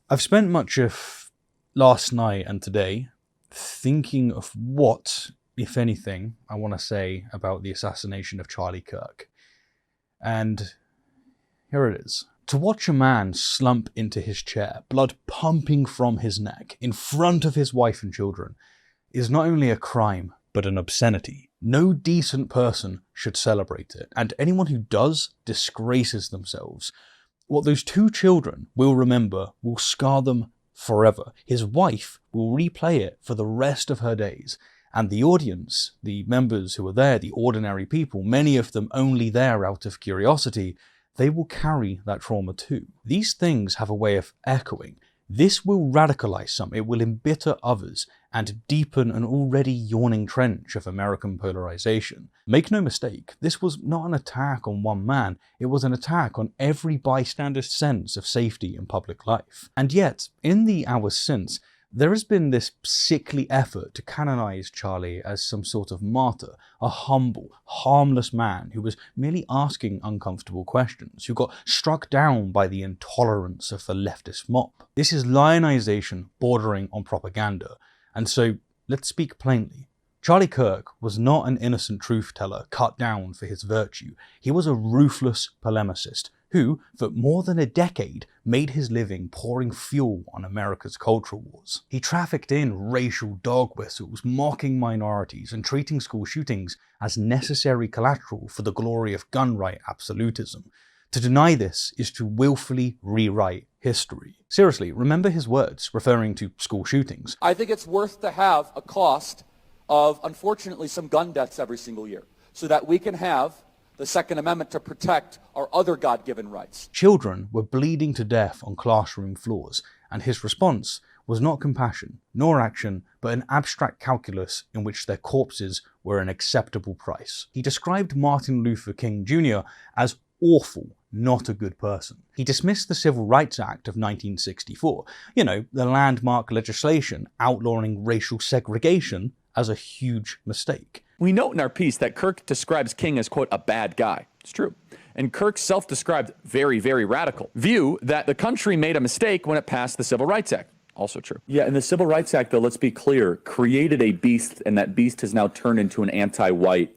I've spent much of last night and today thinking of what, if anything, I want to say about the assassination of Charlie Kirk. And here it is. To watch a man slump into his chair, blood pumping from his neck, in front of his wife and children, is not only a crime, but an obscenity. No decent person should celebrate it, and anyone who does disgraces themselves. What those two children will remember will scar them forever. His wife will replay it for the rest of her days. And the audience, the members who were there, the ordinary people, many of them only there out of curiosity, they will carry that trauma too. These things have a way of echoing. This will radicalize some, it will embitter others, and deepen an already yawning trench of American polarization. Make no mistake, this was not an attack on one man, it was an attack on every bystander's sense of safety in public life. And yet, in the hours since, there has been this sickly effort to canonize Charlie as some sort of martyr, a humble, harmless man who was merely asking uncomfortable questions, who got struck down by the intolerance of the leftist mob. This is lionization bordering on propaganda, and so let's speak plainly. Charlie Kirk was not an innocent truth-teller cut down for his virtue. He was a ruthless polemicist who, for more than a decade, made his living pouring fuel on America's culture wars. He trafficked in racial dog whistles, mocking minorities, and treating school shootings as necessary collateral for the glory of gun right absolutism. To deny this is to willfully rewrite history. Seriously, remember his words, referring to school shootings. I think it's worth to have a cost of, unfortunately, some gun deaths every single year, so that we can have the Second Amendment to protect our other God-given rights. Children were bleeding to death on classroom floors, and his response was not compassion, nor action, but an abstract calculus in which their corpses were an acceptable price. He described Martin Luther King Jr. as awful, not a good person. He dismissed the Civil Rights Act of 1964, the landmark legislation outlawing racial segregation, as a huge mistake. We note in our piece that Kirk describes King as, quote, a bad guy. It's true. And Kirk's self-described very, very radical view that the country made a mistake when it passed the Civil Rights Act. Also true. Yeah, and the Civil Rights Act, though, let's be clear, created a beast, and that beast has now turned into an anti-white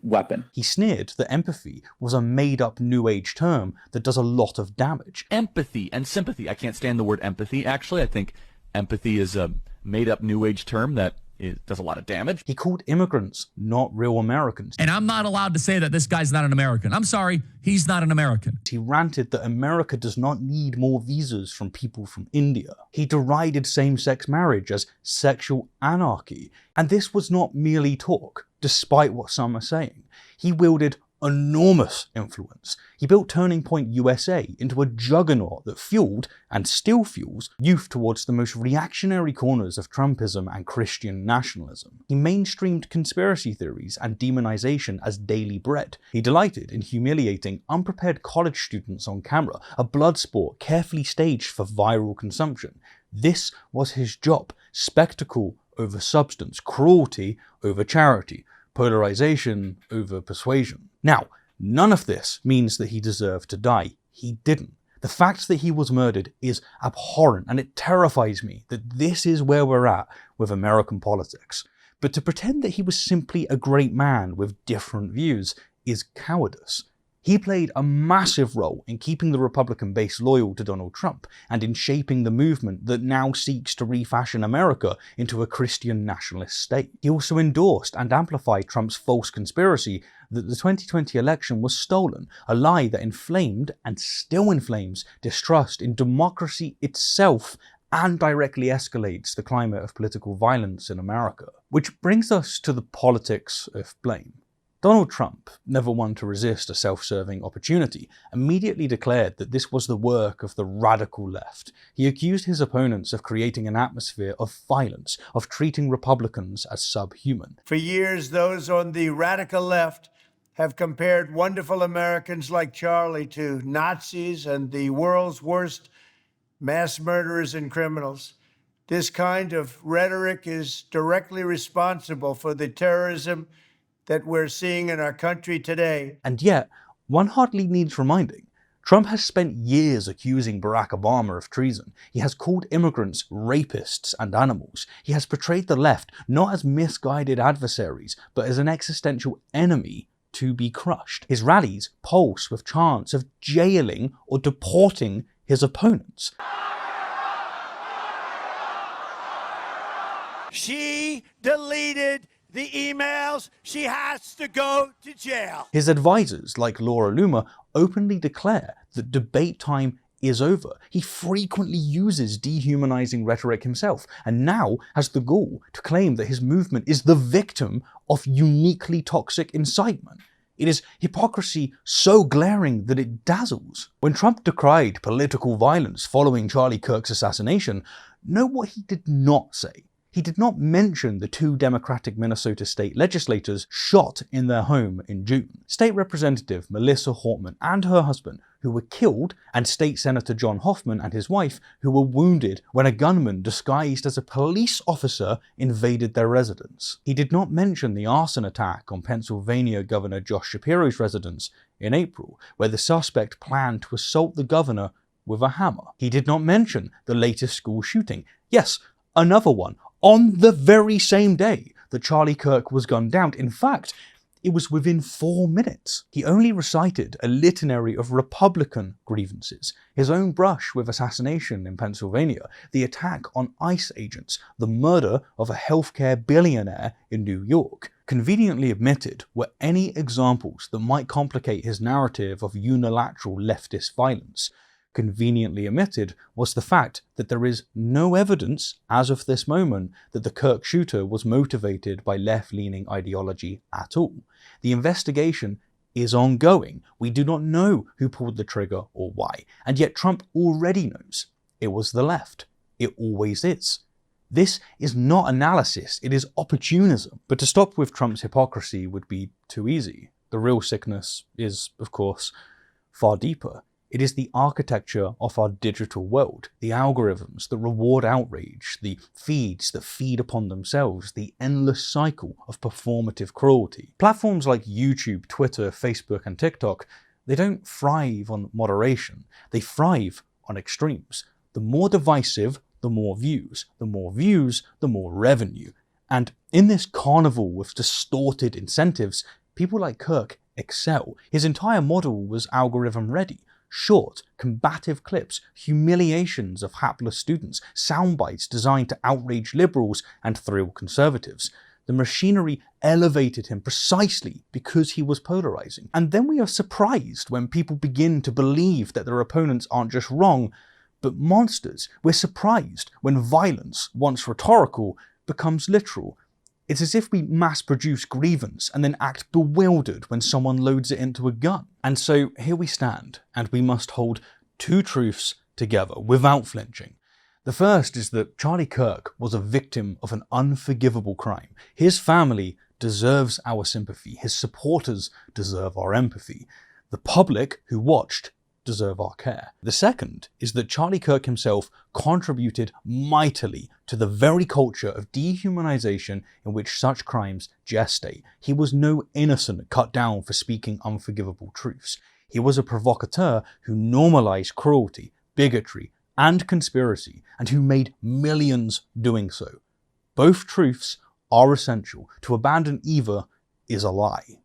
weapon. He sneered that empathy was a made-up New Age term that does a lot of damage. Empathy and sympathy. I can't stand the word empathy, actually. I think empathy is a made-up New Age term that it does a lot of damage. He called immigrants not real Americans. And I'm not allowed to say that this guy's not an American. I'm sorry, he's not an American. He ranted that America does not need more visas from people from India. He derided same-sex marriage as sexual anarchy. And this was not merely talk, despite what some are saying. He wielded enormous influence. He built Turning Point USA into a juggernaut that fueled, and still fuels, youth towards the most reactionary corners of Trumpism and Christian nationalism. He mainstreamed conspiracy theories and demonization as daily bread. He delighted in humiliating unprepared college students on camera, a blood sport carefully staged for viral consumption. This was his job: spectacle over substance, cruelty over charity, polarization over persuasion. Now, none of this means that he deserved to die. He didn't. The fact that he was murdered is abhorrent, and it terrifies me that this is where we're at with American politics. But to pretend that he was simply a great man with different views is cowardice. He played a massive role in keeping the Republican base loyal to Donald Trump and in shaping the movement that now seeks to refashion America into a Christian nationalist state. He also endorsed and amplified Trump's false conspiracy that the 2020 election was stolen, a lie that inflamed and still inflames distrust in democracy itself and directly escalates the climate of political violence in America. Which brings us to the politics of blame. Donald Trump, never one to resist a self-serving opportunity, immediately declared that this was the work of the radical left. He accused his opponents of creating an atmosphere of violence, of treating Republicans as subhuman. For years, those on the radical left have compared wonderful Americans like Charlie to Nazis and the world's worst mass murderers and criminals. This kind of rhetoric is directly responsible for the terrorism that we're seeing in our country today. And yet, one hardly needs reminding. Trump has spent years accusing Barack Obama of treason. He has called immigrants rapists and animals. He has portrayed the left not as misguided adversaries, but as an existential enemy to be crushed. His rallies pulse with chants of jailing or deporting his opponents. She deleted the emails. She has to go to jail. His advisors, like Laura Loomer, openly declare that debate time is over. He frequently uses dehumanizing rhetoric himself, and now has the gall to claim that his movement is the victim of uniquely toxic incitement. It is hypocrisy so glaring that it dazzles. When Trump decried political violence following Charlie Kirk's assassination, know what he did not say. He did not mention the 2 Democratic Minnesota state legislators shot in their home in June. State Representative Melissa Hortman and her husband, who were killed, and State Senator John Hoffman and his wife, who were wounded when a gunman disguised as a police officer invaded their residence. He did not mention the arson attack on Pennsylvania Governor Josh Shapiro's residence in April, where the suspect planned to assault the governor with a hammer. He did not mention the latest school shooting. Yes, another one, on the very same day that Charlie Kirk was gunned down. In fact, it was within 4 minutes. He only recited a litany of Republican grievances, his own brush with assassination in Pennsylvania, the attack on ICE agents, the murder of a healthcare billionaire in New York. Conveniently omitted were any examples that might complicate his narrative of unilateral leftist violence. Conveniently omitted was the fact that there is no evidence, as of this moment, that the Kirk shooter was motivated by left-leaning ideology at all. The investigation is ongoing. We do not know who pulled the trigger or why, and yet Trump already knows. It was the left. It always is. This is not analysis, it is opportunism. But to stop with Trump's hypocrisy would be too easy. The real sickness is, of course, far deeper. It is the architecture of our digital world, the algorithms that reward outrage, the feeds that feed upon themselves, the endless cycle of performative cruelty. Platforms like YouTube, Twitter, Facebook, and TikTok, they don't thrive on moderation, they thrive on extremes. The more divisive, the more views. The more views, the more revenue. And in this carnival with distorted incentives, people like Kirk excel. His entire model was algorithm ready. Short, combative clips, humiliations of hapless students, sound bites designed to outrage liberals and thrill conservatives. The machinery elevated him precisely because he was polarizing. And then we are surprised when people begin to believe that their opponents aren't just wrong, but monsters. We're surprised when violence, once rhetorical, becomes literal. It's as if we mass-produce grievance and then act bewildered when someone loads it into a gun. And so here we stand, and we must hold 2 truths together without flinching. The first is that Charlie Kirk was a victim of an unforgivable crime. His family deserves our sympathy. His supporters deserve our empathy. The public who watched deserve our care. The second is that Charlie Kirk himself contributed mightily to the very culture of dehumanization in which such crimes gestate. He was no innocent cut down for speaking unforgivable truths. He was a provocateur who normalized cruelty, bigotry, and conspiracy, and who made millions doing so. Both truths are essential. To abandon either is a lie.